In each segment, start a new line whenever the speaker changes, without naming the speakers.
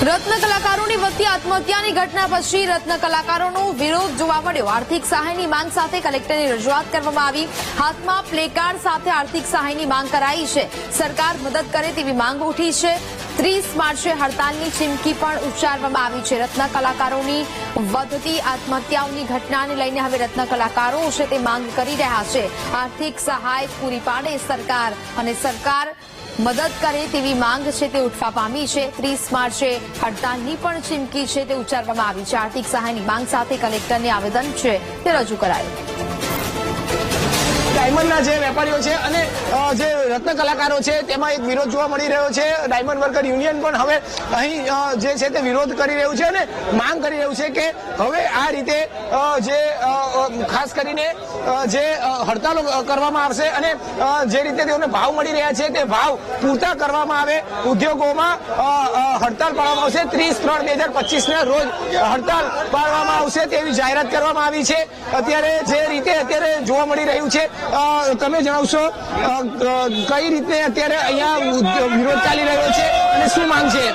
રત્ન કલાકારોની વધતી આત્મહત્યાની ઘટના પછી રત્ન કલાકારોનો વિરોધ જોવા મળ્યો। આર્થિક સહાયની માંગ સાથે કલેક્ટરની રજૂઆત કરવામાં આવી। હાથમાં પ્લેકાર્ડ સાથે આર્થિક સહાયની માંગ કરાઈ છે। સરકાર મદદ કરે તેવી માંગ ઉઠી છે। 30 માર્ચે હડતાલની ચીમકી પણ ઉચ્ચારવામાં આવી છે। રત્ન કલાકારોની વધતી આત્મહત્યાઓની ઘટનાને લઈને હવે રત્ન કલાકારો છે તે માંગ કરી રહ્યા છે। આર્થિક સહાય પૂરી પાડે સરકાર અને સરકાર મદદ કરે તેવી માંગ છે તે ઉઠવા પામી છે। 30 માર્ચે હડતાલની પણ ચીમકી છે તે ઉચ્ચારવામાં આવી છે। આર્થિક સહાયની માંગ સાથે કલેક્ટરને આવેદન છે તે રજૂ કરાયું।
ડાયમંડના જે વેપારીઓ છે અને જે રત્ન કલાકારો છે તેમાં એક વિરોધ જોવા મળી રહ્યો છે। ડાયમંડ વર્કર યુનિયન પણ હવે અહીં જે છે તે વિરોધ કરી રહ્યું છે અને માંગ કરી રહ્યું છે કે હવે આ રીતે જે ખાસ કરીને જે હડતાલો કરવામાં આવશે અને જે રીતે તેઓને ભાવ મળી રહ્યા છે તે ભાવ પૂરતા કરવામાં આવે। ઉદ્યોગોમાં હડતાલ પાડવામાં આવશે। 30/3/2025 રોજ હડતાલ પાડવામાં આવશે તેવી જાહેરાત કરવામાં આવી છે। અત્યારે જે રીતે અત્યારે જોવા મળી રહ્યું છે તમે જણાવશો કઈ રીતે અત્યારે અહીંયા વિરોધ ચાલી રહ્યો છે અને શું માંગ છે?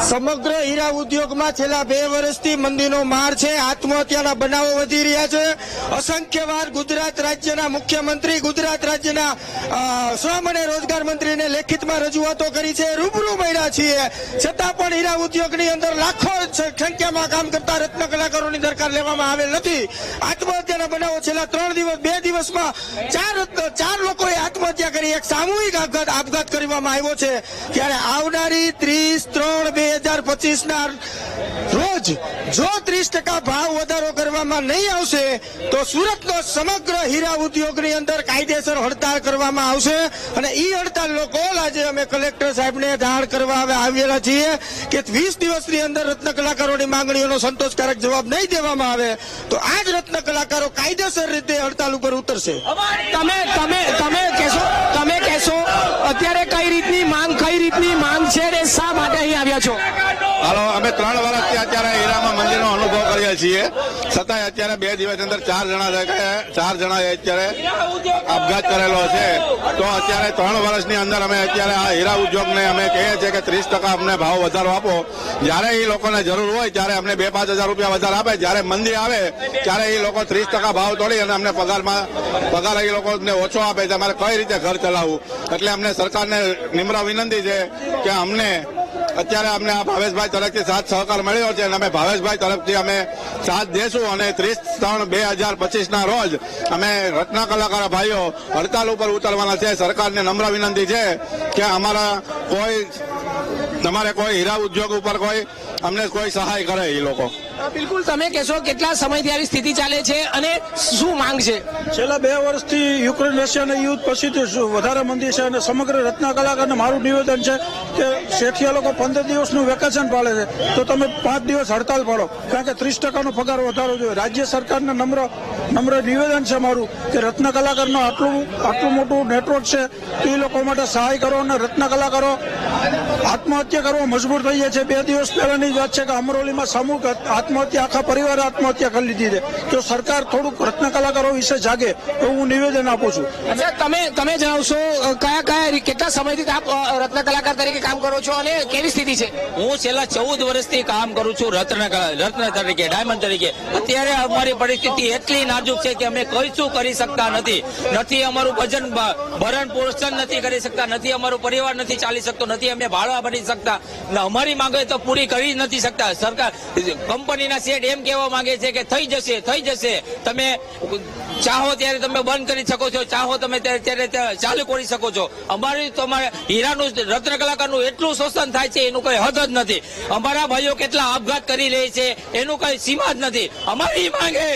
સમગ્ર હીરા ઉદ્યોગમાં છેલ્લા 2 વર્ષથી મંદીનો માર છે। આત્મહત્યાના બનાવો વધી રહ્યા છે। અસંખ્ય વાર ગુજરાત રાજ્યના મુખ્યમંત્રી, ગુજરાત રાજ્યના શ્રમ અને રોજગાર મંત્રીને લેખિતમાં રજૂઆતો કરી છે, રૂબરૂ મળ્યા છીએ, છતાં પણ હીરા ઉદ્યોગની અંદર લાખો સંખ્યામાં કામ કરતા રત્ન કલાકારોની દરકાર લેવામાં આવેલ નથી। આત્મહત્યાના બનાવો છેલ્લા 2 દિવસમાં 4 લોકોએ આત્મહત્યા કરી, એક સામૂહિક આપઘાત કરવામાં આવ્યો છે। ત્યારે આવનારી 30/3/2025 રોજ જો 30% ભાવ વધારો કરવામાં નહીં આવશે તો સુરતનો સમગ્ર હીરા ઉદ્યોગની અંદર કાયદેસર હડતાલ કરવામાં આવશે। અને ઈ હડતાલ લોકો આજે અમે કલેક્ટર સાહેબને જાણ કરવા આવેલા છીએ કે 20 દિવસની અંદર રત્ન કલાકારોની માંગણીઓનો સંતોષકારક જવાબ નહીં દેવામાં આવે તો આ જ રત્ન કલાકારો કાયદેસર રીતે હડતાલ ઉપર ઉતરશે।
તમે કહેશો અત્યારે કઈ રીતની માંગ છે ને શા માટે અહીં આવ્યા છો?
હાલો, અમે 3 વર્ષથી અત્યારે હીરામાં મંદીનો અનુભવ કરીએ છીએ, છતાંય અત્યારે 2 દિવસ અંદર 4 જણાએ અત્યારે આપઘાત કરેલો છે। તો અત્યારે 3 વર્ષની અંદર અમે અત્યારે આ હીરા ઉદ્યોગને અમે કહીએ છીએ કે 30% અમને ભાવ વધારો આપો। જયારે એ લોકોને જરૂર હોય ત્યારે અમને 2-5 હજાર રૂપિયા વધારે આપે, જયારે મંદી આવે ત્યારે એ લોકો 30% ભાવ તોડી અને અમને પગાર એ લોકોને ઓછો આપે છે। અમારે કઈ રીતે ઘર ચલાવવું? એટલે અમને સરકારને નિમ્ર વિનંતી છે કે અમને આ ભાવેશભાઈ તરફથી સાથ સહકાર મળ્યો છે અને અમે ભાવેશભાઈ તરફથી અમે સાથ દેશું અને 30/3/2025 રોજ અમે રત્ન કલાકાર ભાઈઓ હડતાલ ઉપર ઉતરવાના છે। સરકારને નમ્ર વિનંતી છે કે તમારે કોઈ હીરા ઉદ્યોગ ઉપર અમને કોઈ સહાય કરે એ લોકો।
બિલકુલ, તમે કહેશો કેટલા સમયથી આવી સ્થિતિ ચાલે છે અને શું માંગ છે?
છેલ્લા 2 વર્ષથી યુક્રેન રશિયાના યુદ્ધ પછી વધારે મંદી છે અને સમગ્ર રત્ન કલાકારને મારું નિવેદન છે કે શેઠિયા લોકો 15 દિવસનું વેકેશન પાડે છે તો તમે 5 દિવસ હડતાલ પાડો, કારણ કે 30%નો પગાર વધારો જોઈએ। રાજ્ય સરકારને નમ્ર નિવેદન છે મારું કે રત્ન કલાકારનો આટલું મોટું નેટવર્ક છે તો એ લોકો માટે સહાય કરો અને રત્ન કલાકારો આત્મહત્યા કરવા મજબૂર થઈ જાય છે। 2 દિવસ પહેલાની વાત છે કે અમરોલીમાં સામૂહિક આત્મહત્યા, આખા પરિવારે આત્મહત્યા કરી લીધી છે। તો સરકાર થોડુંક રત્ન કલાકારો વિશે જાગે તો હું નિવેદન આપું છું।
અચ્છા, તમે જણાવશો કેટલા સમયથી આપ રત્ન કલાકાર તરીકે કામ કરો છો અને કેવી સ્થિતિ છે?
હું છેલ્લા 14 વર્ષથી કામ કરું છું રત્ન તરીકે, ડાયમંડ તરીકે। અત્યારે અમારી પરિસ્થિતિ એટલી નાજુક છે કે અમે કશું કરી શકતા નથી। અમારું ભરણ પોષણ નથી કરી શકતા, નથી અમારો પરિવાર નથી ચાલી શકતો, નથી અમે ભાડા ભરી શકતા, અમારી માંગે તો પૂરી કરી નથી શકતા। સરકાર કંપનીના શેઠ એમ કહેવા માંગે છે કે થઈ જશે, તમે ચાહો ત્યારે તમે બંધ કરી શકો છો, ચાહો તમે ત્યારે ચાલુ કરી શકો છો। તમારે હીરાનું રત્ન કલાકારનું એટલું શોષણ થાય છે એનું કઈ હદ જ નથી। અમારા ભાઈઓ કેટલા આપઘાત કરી લે છે એનું કઈ સીમા જ નથી। અમારી માંગે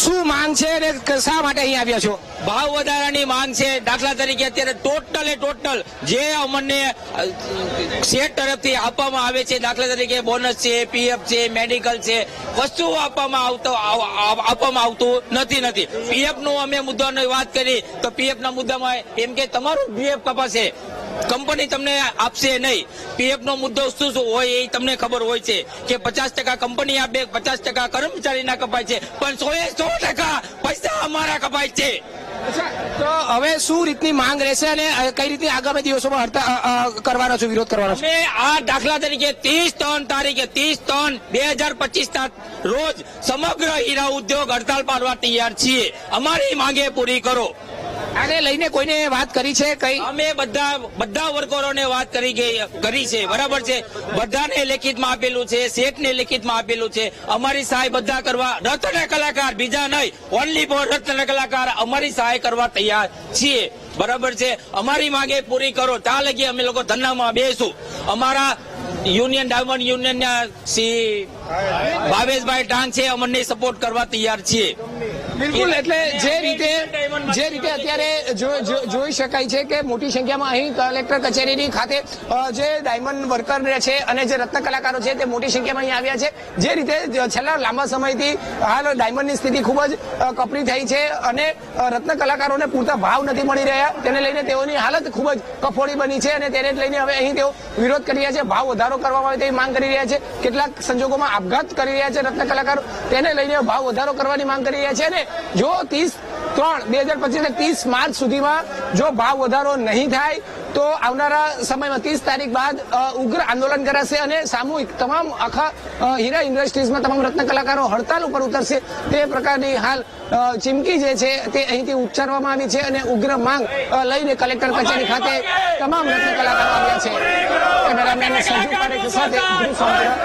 શું માંગ છે અને શા માટે અહીં આવ્યા છો?
ભાવ વધારાની માંગ છે। દાખલા તરીકે અત્યારે ટોટલ જે અમને શેઠ તરફથી આપવામાં આવે છે, દાખલા તરીકે બોનસ છે, પીએફ છે, મેડિકલ છે, વસ્તુઓ આપવામાં આવતું નથી। પીએફ નું અમે મુદ્દાની વાત કરી તો પીએફ ના મુદ્દામાં એમ કે તમારું પીએફ કપાશે, કંપની તમને આપશે નહીં। પીએફ નો મુદ્દો શું હોય એ તમને ખબર હોય છે કે 50% કંપની આપે, 50% કર્મચારીના કપાય છે, પણ 100% પૈસા અમારા કપાય છે।
તો હવે શું રીતની માંગ રહેશે અને કઈ રીતની આગામી દિવસોમાં હડતાળ કરવાનો છો, વિરોધ કરવાનો છો?
અમે આ દાખલા તરીકે 30/3/2025 ના રોજ સમગ્ર હીરા ઉદ્યોગ હડતાલ પાડવા તૈયાર છીએ. અમારી માંગે પૂરી કરો.
આને લઈને કોઈને વાત કરી છે કઈ?
અમે બધા વર્કરોને વાત કરી છે, બરાબર છે. બધાને લેખિતમાં આપેલું છે, શેઠને લેખિતમાં આપેલું છે. અમારી સહાય બધા કરવા, રત્ન કલાકાર બીજા નહીં, ઓનલી ફોર રત્ન કલાકાર અમારી સહાય કરવા તૈયાર છીએ, બરાબર છે. અમારી માંગે પૂરી કરો, ત્યાં લગી અમે લોકો ધરનામાં બેસું. અમારા યુનિયન ડાયમંડ યુનિયનના શ્રી ભાવેશભાઈ ટાંગ છે, અમને સપોર્ટ કરવા તૈયાર છીએ.
બિલકુલ, એટલે જે રીતે અત્યારે જોઈ શકાય છે કે મોટી સંખ્યામાં અહીં કલેક્ટર કચેરીની ખાતે જે ડાયમંડ વર્કર છે અને જે રત્ન કલાકારો છે તે મોટી સંખ્યામાં અહીં આવ્યા છે. જે રીતે છેલ્લા લાંબા સમયથી હાલ ડાયમંડની સ્થિતિ ખૂબ જ કપરી થઈ છે અને રત્ન કલાકારોને પૂરતા ભાવ નથી મળી રહ્યા, તેને લઈને તેઓની હાલત ખૂબ જ કફોડી બની છે અને તેને જ લઈને હવે અહીં તેઓ વિરોધ કરી રહ્યા છે, ભાવ વધારો કરવામાં આવે તેવી માંગ કરી રહ્યા છે. કેટલાક સંજોગોમાં આપઘાત કરી રહ્યા છે રત્ન કલાકારો, તેને લઈને ભાવ વધારો કરવાની માંગ કરી રહ્યા છે. અને જો 30/3/2025 30 માર્ચ સુધીમાં જો ભાવ વધારો નહીં થાય તો આવનારા સમયમાં 30 તારીખ બાદ ઉગ્ર આંદોલન કરાશે અને સામૂહિક તમામ આખા હીરા ઇન્ડસ્ટ્રીઝમાં તમામ રત્ન કલાકારો હડતાલ ઉપર ઉતરશે. તે પ્રકારની હાલ ચીમકી જે છે તે અહીંથી ઉચ્ચારવામાં આવી છે અને ઉગ્ર માંગ લઈને કલેક્ટર કચેરી ખાતે તમામ રત્ન કલાકારો આવ્યા છે. કેમેરામેન સંજુ પારેખ સાથે ધ્રુવ સોમરા,